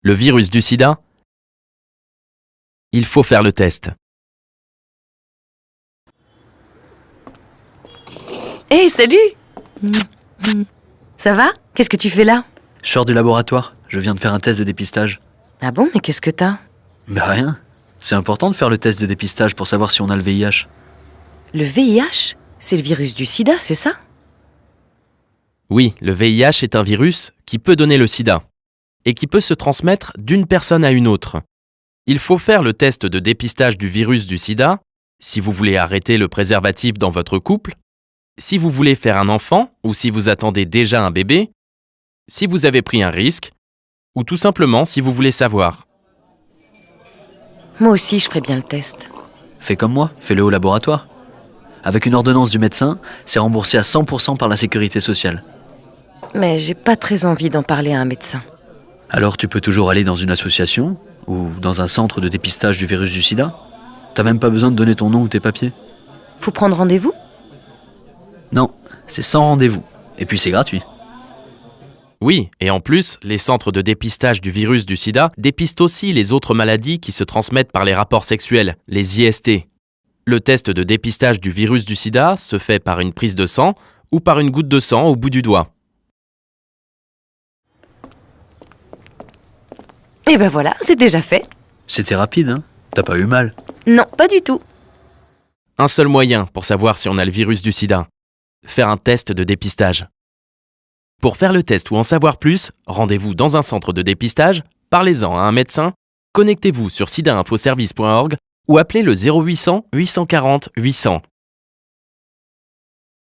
Le virus du sida? Il faut faire le test. Hé, salut! Ça va? Qu'est-ce que tu fais là? Je sors du laboratoire, je viens de faire un test de dépistage. Ah bon, mais qu'est-ce que t'as? Bah rien. C'est important de faire le test de dépistage pour savoir si on a le VIH. Le VIH? C'est le virus du sida, c'est ça? Oui, le VIH est un virus qui peut donner le sida et qui peut se transmettre d'une personne à une autre. Il faut faire le test de dépistage du virus du sida si vous voulez arrêter le préservatif dans votre couple, si vous voulez faire un enfant ou si vous attendez déjà un bébé, si vous avez pris un risque ou tout simplement si vous voulez savoir. Moi aussi, je ferais bien le test. Fais comme moi, fais-le au laboratoire. Avec une ordonnance du médecin, c'est remboursé à 100% par la sécurité sociale. Mais j'ai pas très envie d'en parler à un médecin. Alors tu peux toujours aller dans une association ou dans un centre de dépistage du virus du sida. T'as même pas besoin de donner ton nom ou tes papiers. Faut prendre rendez-vous? Non, c'est sans rendez-vous. Et puis c'est gratuit. Oui, et en plus, les centres de dépistage du virus du sida dépistent aussi les autres maladies qui se transmettent par les rapports sexuels, les IST. Le test de dépistage du virus du sida se fait par une prise de sang ou par une goutte de sang au bout du doigt. Et ben voilà, c'est déjà fait. C'était rapide, hein? T'as pas eu mal? Non, pas du tout. Un seul moyen pour savoir si on a le virus du sida. Faire un test de dépistage. Pour faire le test ou en savoir plus, rendez-vous dans un centre de dépistage, parlez-en à un médecin, connectez-vous sur sidainfoservice.org ou appelez le 0800 840 800.